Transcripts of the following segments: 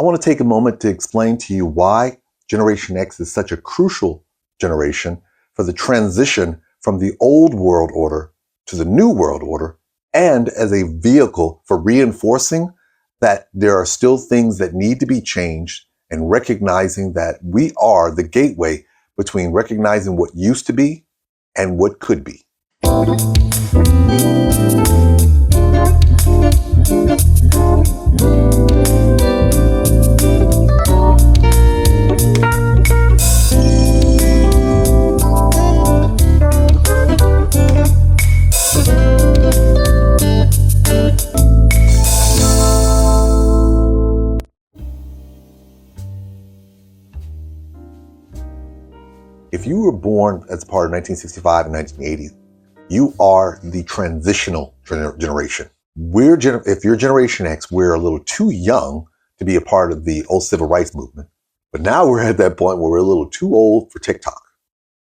I want to take a moment to explain to you why Generation X is such a crucial generation for the transition from the old world order to the new world order, and as a vehicle for reinforcing that there are still things that need to be changed and recognizing that we are the gateway between recognizing what used to be and what could be. If you were born as part of 1965 and 1980, you are the transitional generation. If you're Generation X, we're a little too young to be a part of the old civil rights movement. But now we're at that point where we're a little too old for TikTok.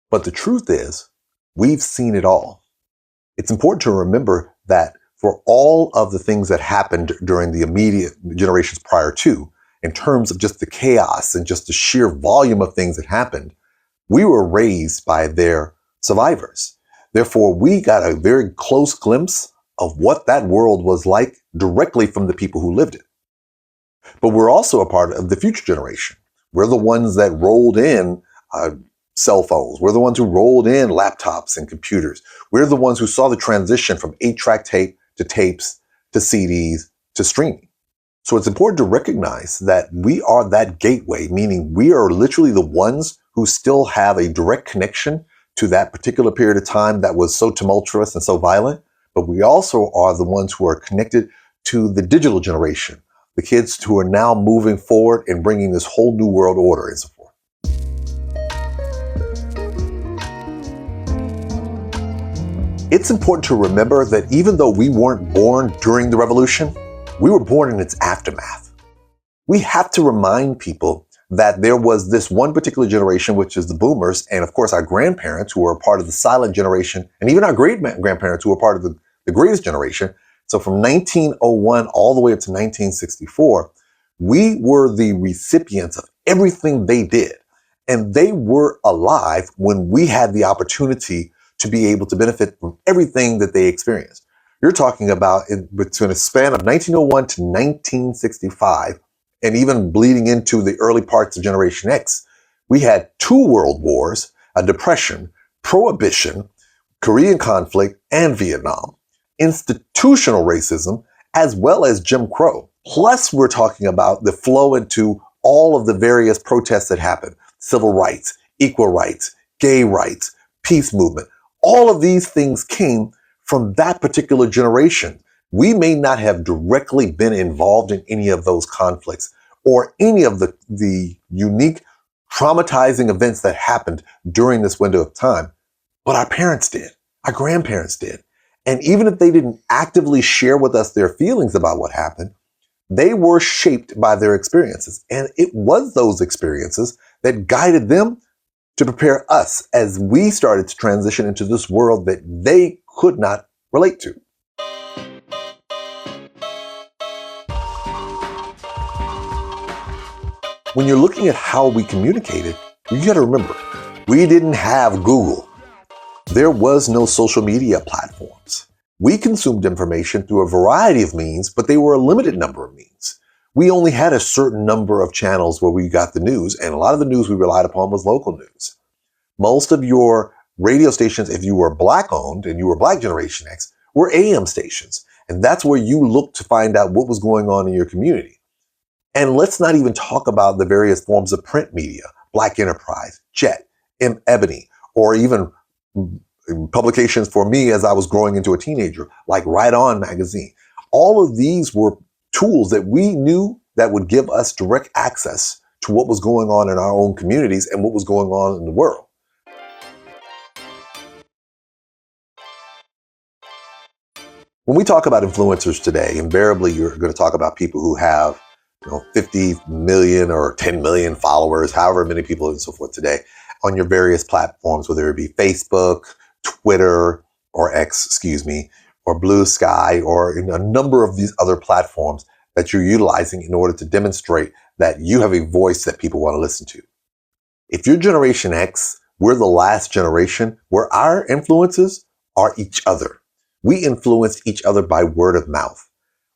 But the truth is, we've seen it all. It's important to remember that for all of the things that happened during the immediate generations prior to, in terms of just the chaos and just the sheer volume of things that happened, we were raised by their survivors. Therefore, we got a very close glimpse of what that world was like directly from the people who lived it. But we're also a part of the future generation. We're the ones that rolled in cell phones. We're the ones who rolled in laptops and computers. We're the ones who saw the transition from 8-track tape to tapes to CDs to streaming. So it's important to recognize that we are that gateway, meaning we are literally the ones who still have a direct connection to that particular period of time that was so tumultuous and so violent. But we also are the ones who are connected to the digital generation, the kids who are now moving forward and bringing this whole new world order and so forth. It's important to remember that even though we weren't born during the revolution, we were born in its aftermath. We have to remind people that there was this one particular generation, which is the Boomers, and of course our grandparents who were a part of the silent generation, and even our great-grandparents who were part of the greatest generation. So from 1901 all the way up to 1964, we were the recipients of everything they did. And they were alive when we had the opportunity to be able to benefit from everything that they experienced. You're talking about between a span of 1901 to 1965, and even bleeding into the early parts of Generation X, we had 2 world wars, a depression, prohibition, Korean conflict, and Vietnam, institutional racism, as well as Jim Crow. Plus, we're talking about the flow into all of the various protests that happened, civil rights, equal rights, gay rights, peace movement. All of these things came from that particular generation. We may not have directly been involved in any of those conflicts or any of the unique traumatizing events that happened during this window of time, but our parents did, our grandparents did. And even if they didn't actively share with us their feelings about what happened, they were shaped by their experiences. And it was those experiences that guided them to prepare us as we started to transition into this world that they could not relate to. When you're looking at how we communicated, you got to remember, we didn't have Google. There was no social media platforms. We consumed information through a variety of means, but they were a limited number of means. We only had a certain number of channels where we got the news, and a lot of the news we relied upon was local news. Most of your radio stations, if you were Black owned and you were Black Generation X, were AM stations. And that's where you looked to find out what was going on in your community. And let's not even talk about the various forms of print media, Black Enterprise, Jet, Ebony, or even publications for me as I was growing into a teenager, like Right On magazine. All of these were tools that we knew that would give us direct access to what was going on in our own communities and what was going on in the world. When we talk about influencers today, invariably you're going to talk about people who have 50 million or 10 million followers, however many people and so forth today on your various platforms, whether it be Facebook, Twitter, or X, or Blue Sky, or in a number of these other platforms that you're utilizing in order to demonstrate that you have a voice that people want to listen to. If you're Generation X, we're the last generation where our influences are each other. We influence each other by word of mouth.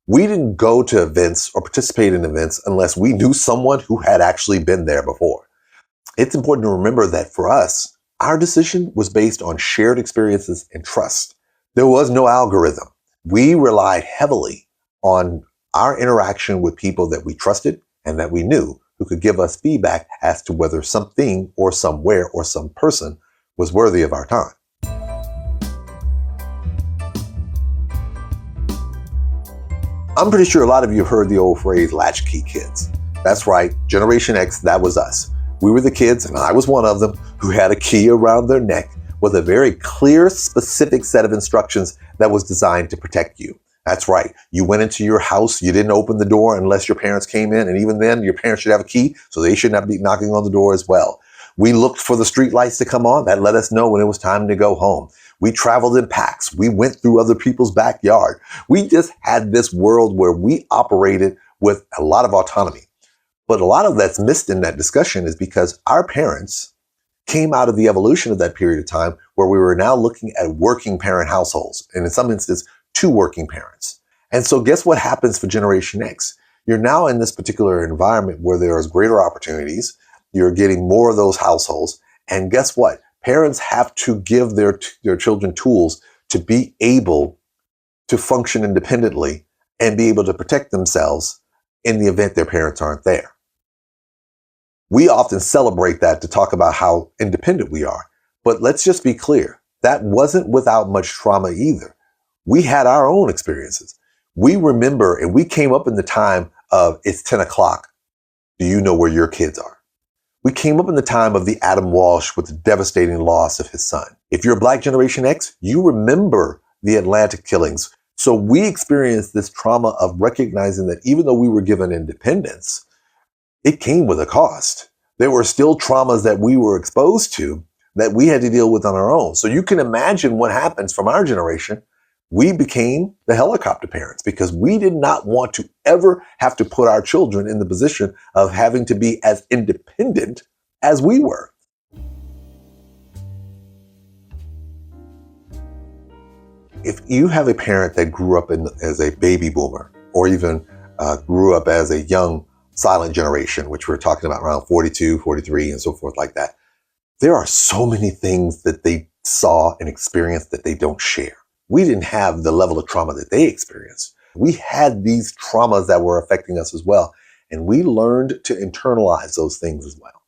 We didn't go to events or participate in events unless we knew someone who had actually been there before. It's important to remember that for us, our decision was based on shared experiences and trust. There was no algorithm. We relied heavily on our interaction with people that we trusted and that we knew who could give us feedback as to whether something or somewhere or some person was worthy of our time. I'm pretty sure a lot of you have heard the old phrase, latchkey kids. That's right, Generation X, that was us. We were the kids, and I was one of them, who had a key around their neck with a very clear, specific set of instructions that was designed to protect you. That's right. You went into your house, you didn't open the door unless your parents came in, and even then, your parents should have a key, so they should not be knocking on the door as well. We looked for the street lights to come on. That let us know when it was time to go home. We traveled in packs. We went through other people's backyard. We just had this world where we operated with a lot of autonomy. But a lot of that's missed in that discussion is because our parents came out of the evolution of that period of time where we were now looking at working parent households, and in some instances, two working parents. And so guess what happens for Generation X? You're now in this particular environment where there is greater opportunities. You're getting more of those households. And guess what? Parents have to give their children tools to be able to function independently and be able to protect themselves in the event their parents aren't there. We often celebrate that to talk about how independent we are. But let's just be clear. That wasn't without much trauma either. We had our own experiences. We remember, and we came up in the time of it's 10 o'clock. Do you know where your kids are? We came up in the time of the Adam Walsh with the devastating loss of his son. If you're a Black Generation X, you remember the Atlanta killings. So we experienced this trauma of recognizing that even though we were given independence, it came with a cost. There were still traumas that we were exposed to that we had to deal with on our own. So you can imagine what happens from our generation. We became the helicopter parents because we did not want to ever have to put our children in the position of having to be as independent as we were. If you have a parent that grew up as a baby boomer or even grew up as a young silent generation, which we're talking about around 42, 43 and so forth like that, there are so many things that they saw and experienced that they don't share. We didn't have the level of trauma that they experienced. We had these traumas that were affecting us as well. And we learned to internalize those things as well.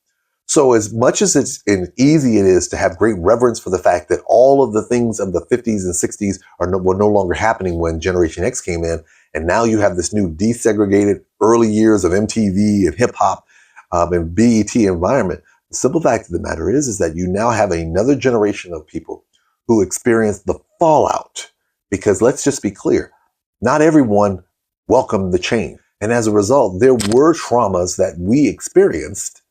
So as much as it's easy it is to have great reverence for the fact that all of the things of the 50s and 60s were no longer happening when Generation X came in, and now you have this new desegregated early years of MTV and hip hop and BET environment, the simple fact of the matter is that you now have another generation of people who experience the fallout. Because let's just be clear, not everyone welcomed the change. And as a result, there were traumas that we experienced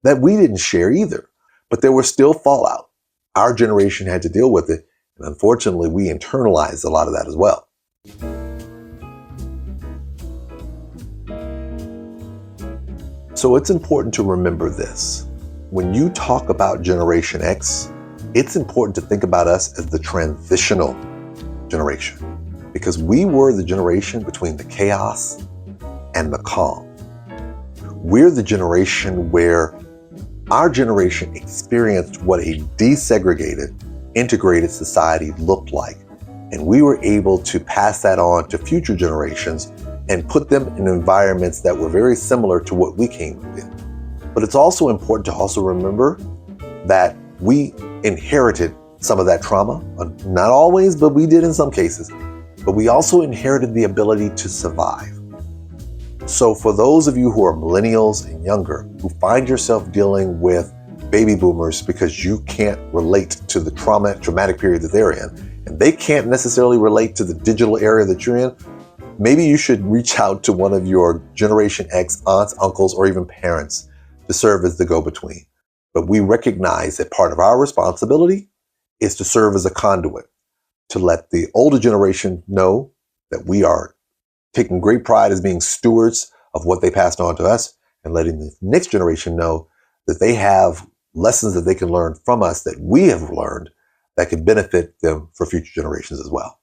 that we didn't share either. But there was still fallout. Our generation had to deal with it. And unfortunately, we internalized a lot of that as well. So it's important to remember this. When you talk about Generation X, it's important to think about us as the transitional generation, because we were the generation between the chaos and the calm. We're the generation where our generation experienced what a desegregated, integrated society looked like. And we were able to pass that on to future generations and put them in environments that were very similar to what we came up in. But it's also important to also remember that we inherited some of that trauma. Not always, but we did in some cases. But we also inherited the ability to survive. So for those of you who are millennials and younger, who find yourself dealing with baby boomers because you can't relate to the traumatic period that they're in, and they can't necessarily relate to the digital area that you're in, maybe you should reach out to one of your Generation X aunts, uncles, or even parents to serve as the go-between. But we recognize that part of our responsibility is to serve as a conduit, to let the older generation know that we are taking great pride as being stewards of what they passed on to us and letting the next generation know that they have lessons that they can learn from us that we have learned that could benefit them for future generations as well.